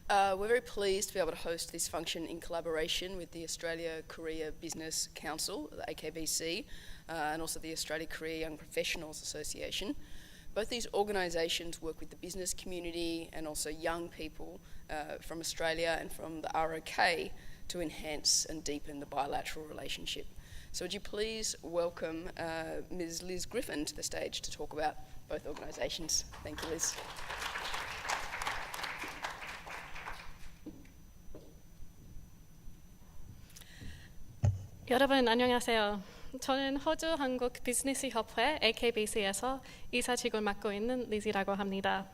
We're very pleased to be able to host this function in collaboration with the Australia Career Business Council, the AKBC, and also the Australia Career Young Professionals Association. Both these organisations work with the business community and also young people from Australia and from the ROK to enhance and deepen the bilateral relationship. So would you please welcome Ms. Liz Griffin to the stage to talk about both organisations. Thank you, Liz. 여러분 안녕하세요. 저는 호주 한국 비즈니스 협회 AKBC에서 이사직을 맡고 있는 리즈라고 합니다.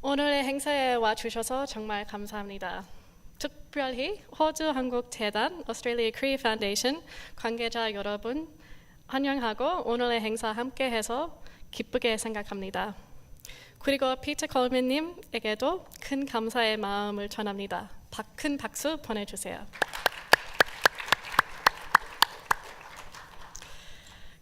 오늘의 행사에 와주셔서 정말 감사합니다. 특별히 호주 한국 재단 Australia Career Foundation 관계자 여러분 환영하고 오늘의 행사 함께해서 기쁘게 생각합니다. 그리고 피터 콜맨님에게도 큰 감사의 마음을 전합니다. 큰 박수 보내주세요.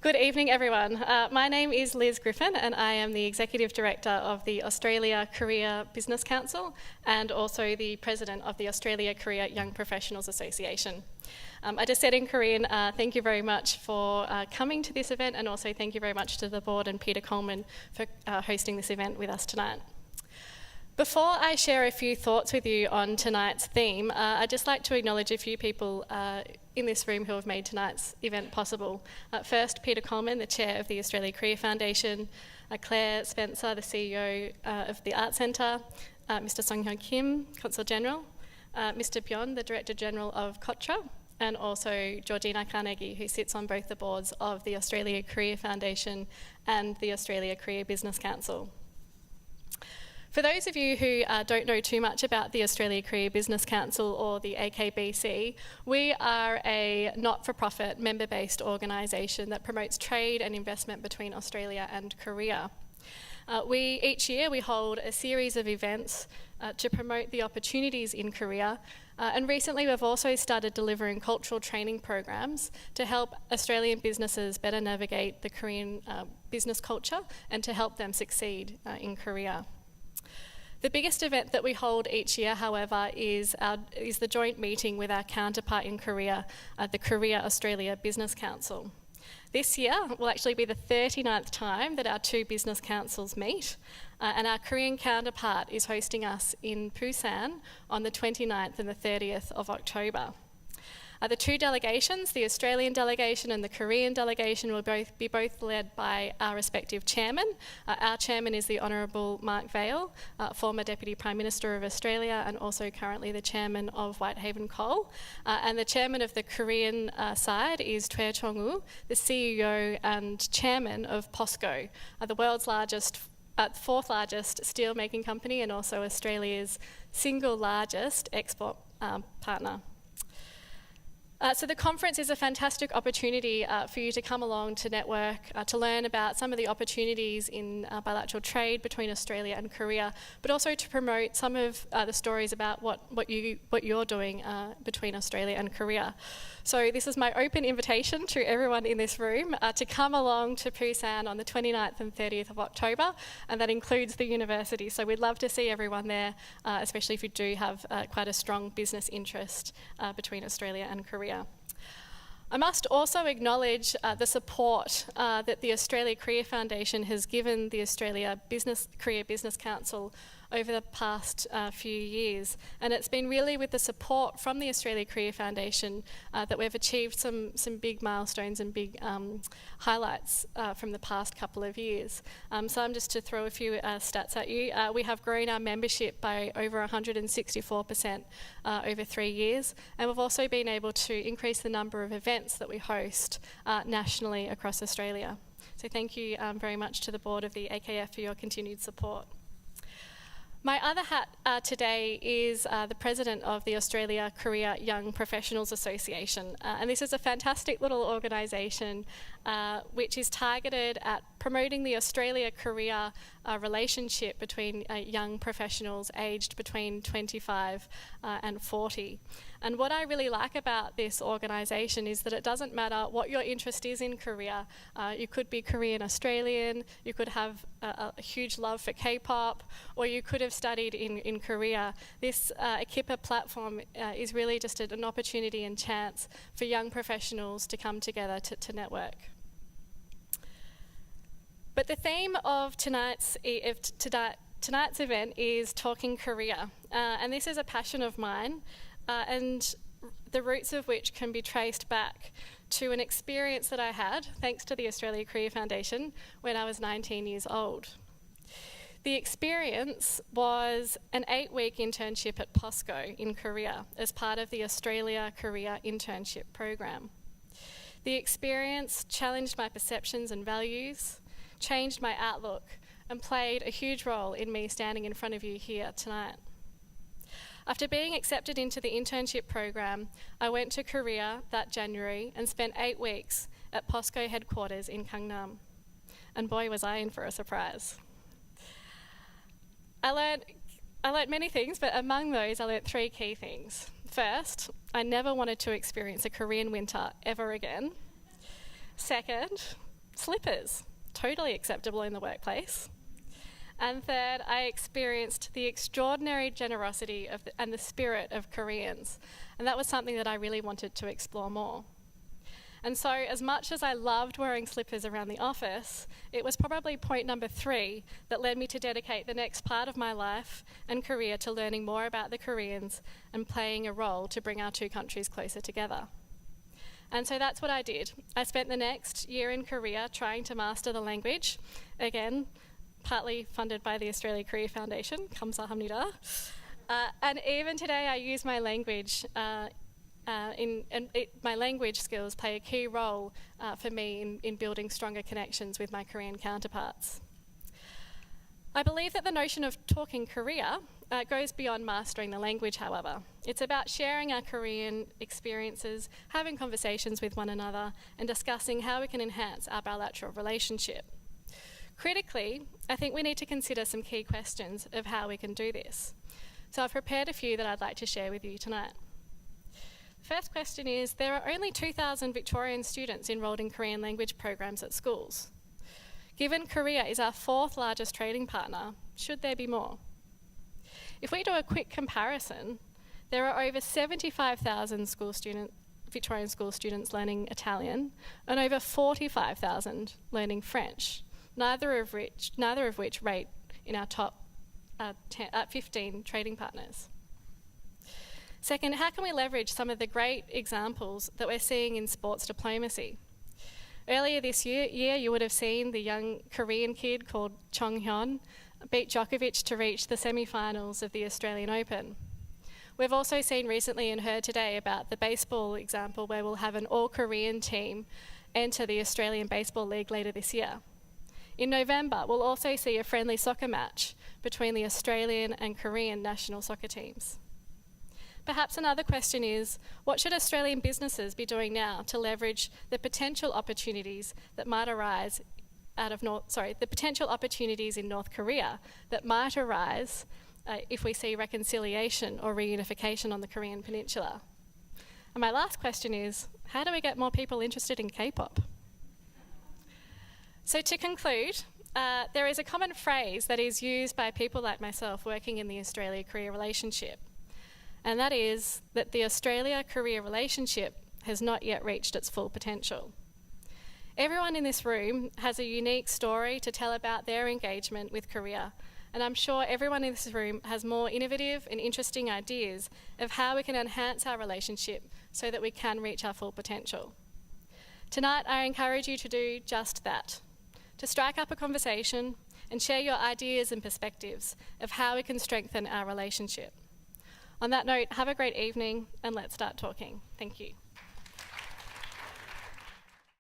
Good evening, everyone. My name is Liz Griffin, and I am the Executive Director of the Australia Career Business Council and also the President of the Australia Career Young Professionals Association. I just said in Korean, thank you very much for coming to this event, and also thank you very much to the board and Peter Coleman for hosting this event with us tonight. Before I share a few thoughts with you on tonight's theme, I'd just like to acknowledge a few people in this room who have made tonight's event possible. First, Peter Coleman, the Chair of the Australia Career Foundation, Claire Spencer, the CEO of the Art Centre, Mr Song-hyun Kim, Consul General, Mr Byon, the Director General of COTRA, and also Georgina Carnegie, who sits on both the boards of the Australia Career Foundation and the Australia Career Business Council. For those of you who don't know too much about the Australia Career Business Council or the AKBC, we are a not-for-profit, member-based organisation that promotes trade and investment between Australia and Korea. Each year we hold a series of events to promote the opportunities in Korea, and recently we've also started delivering cultural training programs to help Australian businesses better navigate the Korean business culture and to help them succeed in Korea. The biggest event that we hold each year, however, is the joint meeting with our counterpart in Korea, the Korea-Australia Business Council. This year will actually be the 39th time that our two business councils meet, and our Korean counterpart is hosting us in Busan on the 29th and the 30th of October. The two delegations, the Australian delegation and the Korean delegation, will both be led by our respective chairman. Our chairman is the Honourable Mark Vaile, former Deputy Prime Minister of Australia and also currently the chairman of Whitehaven Coal. And the chairman of the Korean side is Choi Chong-woo, the CEO and chairman of POSCO, the world's fourth largest steel making company and also Australia's single largest export partner. So the conference is a fantastic opportunity for you to come along to network, to learn about some of the opportunities in bilateral trade between Australia and Korea, but also to promote some of the stories about what you're doing between Australia and Korea. So this is my open invitation to everyone in this room to come along to Busan on the 29th and 30th of October, and that includes the university. So we'd love to see everyone there, especially if you do have quite a strong business interest between Australia and Korea. I must also acknowledge the support that the Australia Career Foundation has given the Australia Career Business Council over the past few years, and it's been really with the support from the Australia Career Foundation that we've achieved some big milestones and big highlights from the past couple of years. So I'm just to throw a few stats at you. We have grown our membership by over 164% over 3 years, and we've also been able to increase the number of events that we host nationally across Australia. So thank you very much to the board of the AKF for your continued support. My other hat today is the president of the Australia Career Young Professionals Association, and this is a fantastic little organisation which is targeted at promoting the Australia-Korea relationship between young professionals aged between 25 and 40. And what I really like about this organisation is that it doesn't matter what your interest is in Korea. You could be Korean Australian, you could have a huge love for K-pop, or you could have studied in Korea. This AKBC platform is really just an opportunity and chance for young professionals to come together to network. But the theme of tonight's event is Talking Korea, and this is a passion of mine, and the roots of which can be traced back to an experience that I had, thanks to the Australia Korea Foundation, when I was 19 years old. The experience was an 8-week internship at POSCO in Korea as part of the Australia Korea internship program. The experience challenged my perceptions and values, changed my outlook, and played a huge role in me standing in front of you here tonight. After being accepted into the internship program, I went to Korea that January and spent 8 weeks at POSCO headquarters in Gangnam. And boy, was I in for a surprise. I learnt many things, but among those I learnt 3 key things. First, I never wanted to experience a Korean winter ever again. Second, slippers, totally acceptable in the workplace. And third, I experienced the extraordinary generosity and the spirit of Koreans. And that was something that I really wanted to explore more. And so, as much as I loved wearing slippers around the office, it was probably point number 3 that led me to dedicate the next part of my life and career to learning more about the Koreans and playing a role to bring our 2 countries closer together. And so that's what I did. I spent the next year in Korea trying to master the language. Again, partly funded by the Australia Korea Foundation, 감사합니다. And even today I use my language, my language skills play a key role for me in building stronger connections with my Korean counterparts. I believe that the notion of talking Korea goes beyond mastering the language, however. It's about sharing our Korean experiences, having conversations with one another, and discussing how we can enhance our bilateral relationship. Critically, I think we need to consider some key questions of how we can do this. So I've prepared a few that I'd like to share with you tonight. The first question is, there are only 2,000 Victorian students enrolled in Korean language programs at schools. Given Korea is our 4th largest trading partner, should there be more? If we do a quick comparison, there are over 75,000 Victorian school students learning Italian and over 45,000 learning French, neither of which rate in our top 15 trading partners. Second, how can we leverage some of the great examples that we're seeing in sports diplomacy? Earlier this year, you would have seen the young Korean kid called Chung Hyun beat Djokovic to reach the semi-finals of the Australian Open. We've also seen recently and heard today about the baseball example where we'll have an all-Korean team enter the Australian Baseball League later this year. In November, we'll also see a friendly soccer match between the Australian and Korean national soccer teams. Perhaps another question is, what should Australian businesses be doing now to leverage the potential opportunities that might arise the potential opportunities in North Korea that might arise if we see reconciliation or reunification on the Korean peninsula? And my last question is, how do we get more people interested in K-pop? So to conclude, there is a common phrase that is used by people like myself working in the Australia-Korea relationship, and that is that the Australia-Korea relationship has not yet reached its full potential. Everyone in this room has a unique story to tell about their engagement with Korea, and I'm sure everyone in this room has more innovative and interesting ideas of how we can enhance our relationship so that we can reach our full potential. Tonight, I encourage you to do just that, to strike up a conversation and share your ideas and perspectives of how we can strengthen our relationship. On that note, have a great evening and let's start talking. Thank you.